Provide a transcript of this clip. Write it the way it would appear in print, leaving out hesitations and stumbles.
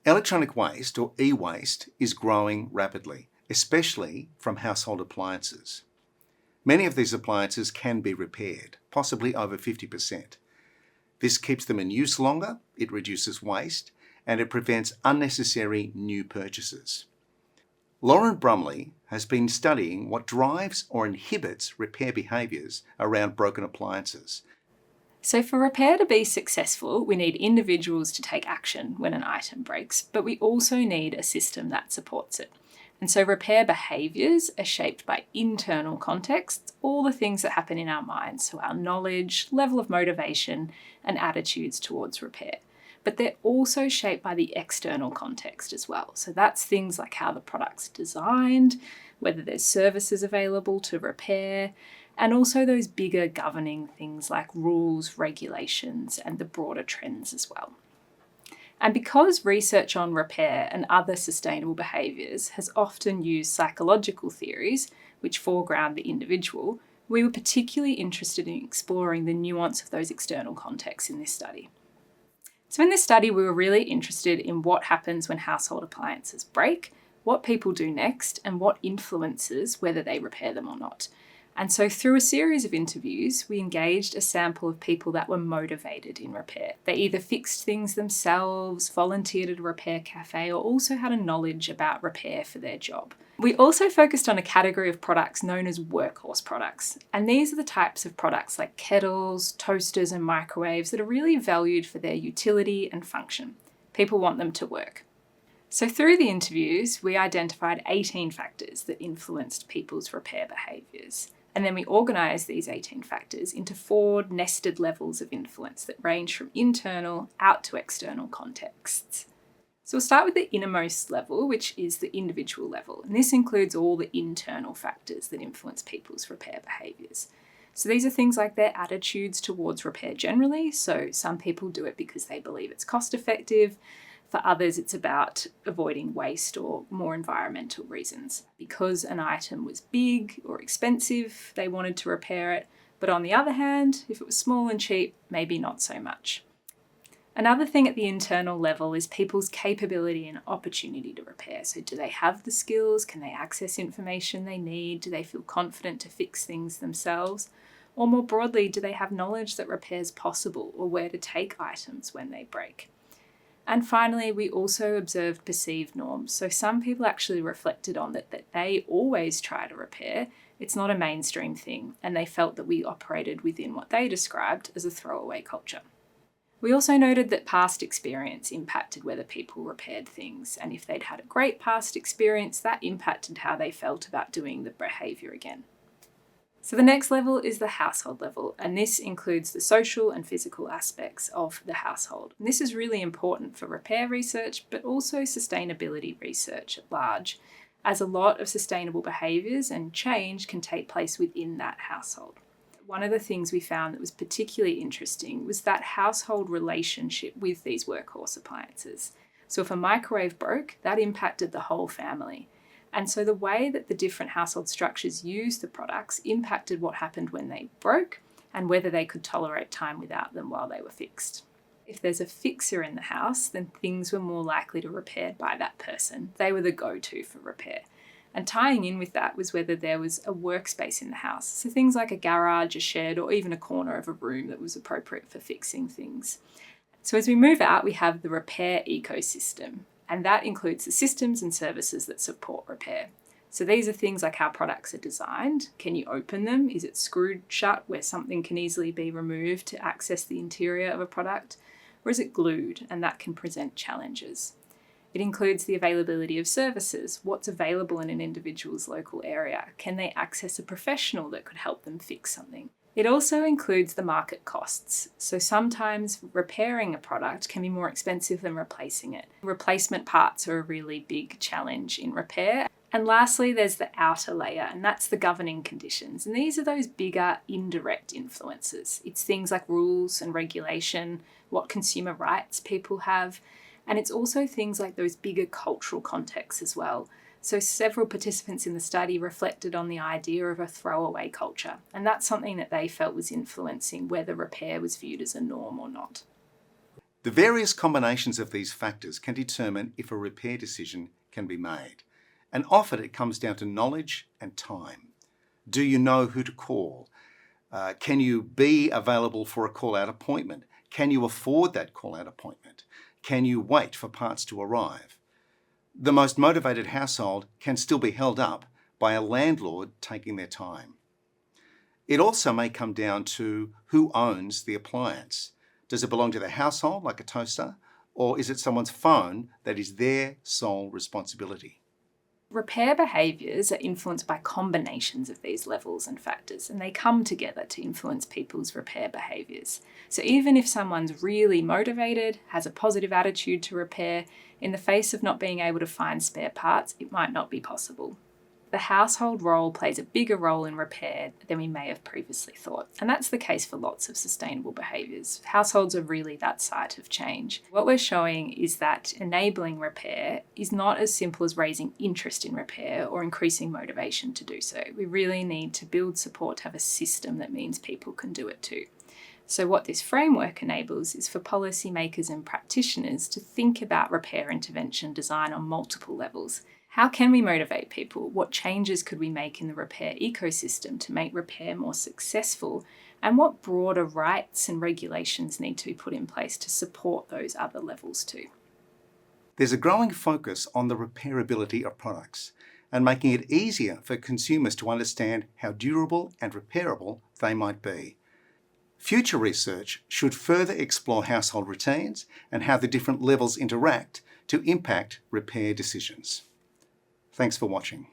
Electronic waste, or e-waste, is growing rapidly, especially from household appliances. Many of these appliances can be repaired, possibly over 50%. This keeps them in use longer, it reduces waste, and it prevents unnecessary new purchases. Lauren Brumley has been studying what drives or inhibits repair behaviours around broken appliances. So for repair to be successful, we need individuals to take action when an item breaks, but we also need a system that supports it. And so repair behaviours are shaped by internal contexts, all the things that happen in our minds, so our knowledge, level of motivation, and attitudes towards repair. But they're also shaped by the external context as well. So that's things like how the product's designed, whether there's services available to repair, and also those bigger governing things like rules, regulations, and the broader trends as well. And because research on repair and other sustainable behaviours has often used psychological theories, which foreground the individual, we were particularly interested in exploring the nuance of those external contexts in this study. So in this study, we were really interested in what happens when household appliances break, what people do next, and what influences whether they repair them or not. And so through a series of interviews, we engaged a sample of people that were motivated in repair. They either fixed things themselves, volunteered at a repair cafe, or also had a knowledge about repair for their job. We also focused on a category of products known as workhorse products. And these are the types of products like kettles, toasters, and microwaves that are really valued for their utility and function. People want them to work. So through the interviews, we identified 18 factors that influenced people's repair behaviours. And then we organised these 18 factors into 4 nested levels of influence that range from internal out to external contexts. So we'll start with the innermost level, which is the individual level. And this includes all the internal factors that influence people's repair behaviours. So these are things like their attitudes towards repair generally. So some people do it because they believe it's cost effective. For others, it's about avoiding waste or more environmental reasons. Because an item was big or expensive, they wanted to repair it. But on the other hand, if it was small and cheap, maybe not so much. Another thing at the internal level is people's capability and opportunity to repair. So do they have the skills? Can they access information they need? Do they feel confident to fix things themselves? Or more broadly, do they have knowledge that repair is possible or where to take items when they break? And finally, we also observed perceived norms. So some people actually reflected on that they always try to repair. It's not a mainstream thing, and they felt that we operated within what they described as a throwaway culture. We also noted that past experience impacted whether people repaired things, and if they'd had a great past experience, that impacted how they felt about doing the behaviour again. So the next level is the household level, and this includes the social and physical aspects of the household. And this is really important for repair research, but also sustainability research at large, as a lot of sustainable behaviours and change can take place within that household. One of the things we found that was particularly interesting was that household relationship with these workhorse appliances. So if a microwave broke, that impacted the whole family. And so the way that the different household structures used the products impacted what happened when they broke and whether they could tolerate time without them while they were fixed. If there's a fixer in the house, then things were more likely to repair by that person. They were the go-to for repair. And tying in with that was whether there was a workspace in the house. So things like a garage, a shed, or even a corner of a room that was appropriate for fixing things. So as we move out, we have the repair ecosystem. And that includes the systems and services that support repair. So these are things like how products are designed. Can you open them? Is it screwed shut where something can easily be removed to access the interior of a product? Or is it glued? And that can present challenges. It includes the availability of services. What's available in an individual's local area? Can they access a professional that could help them fix something? It also includes the market costs. So sometimes repairing a product can be more expensive than replacing it. Replacement parts are a really big challenge in repair. And lastly, there's the outer layer, and that's the governing conditions. And these are those bigger indirect influences. It's things like rules and regulation, what consumer rights people have, and it's also things like those bigger cultural contexts as well. So several participants in the study reflected on the idea of a throwaway culture, and that's something that they felt was influencing whether repair was viewed as a norm or not. The various combinations of these factors can determine if a repair decision can be made. And often it comes down to knowledge and time. Do you know who to call? Can you be available for a call-out appointment? Can you afford that call-out appointment? Can you wait for parts to arrive? The most motivated household can still be held up by a landlord taking their time. It also may come down to who owns the appliance. Does it belong to the household, like a toaster, or is it someone's phone that is their sole responsibility? Repair behaviours are influenced by combinations of these levels and factors, and they come together to influence people's repair behaviours. So even if someone's really motivated, has a positive attitude to repair, in the face of not being able to find spare parts, it might not be possible. The household role plays a bigger role in repair than we may have previously thought. And that's the case for lots of sustainable behaviours. Households are really that site of change. What we're showing is that enabling repair is not as simple as raising interest in repair or increasing motivation to do so. We really need to build support to have a system that means people can do it too. So what this framework enables is for policymakers and practitioners to think about repair intervention design on multiple levels. How can we motivate people? What changes could we make in the repair ecosystem to make repair more successful? And what broader rights and regulations need to be put in place to support those other levels too? There's a growing focus on the repairability of products and making it easier for consumers to understand how durable and repairable they might be. Future research should further explore household routines and how the different levels interact to impact repair decisions. Thanks for watching.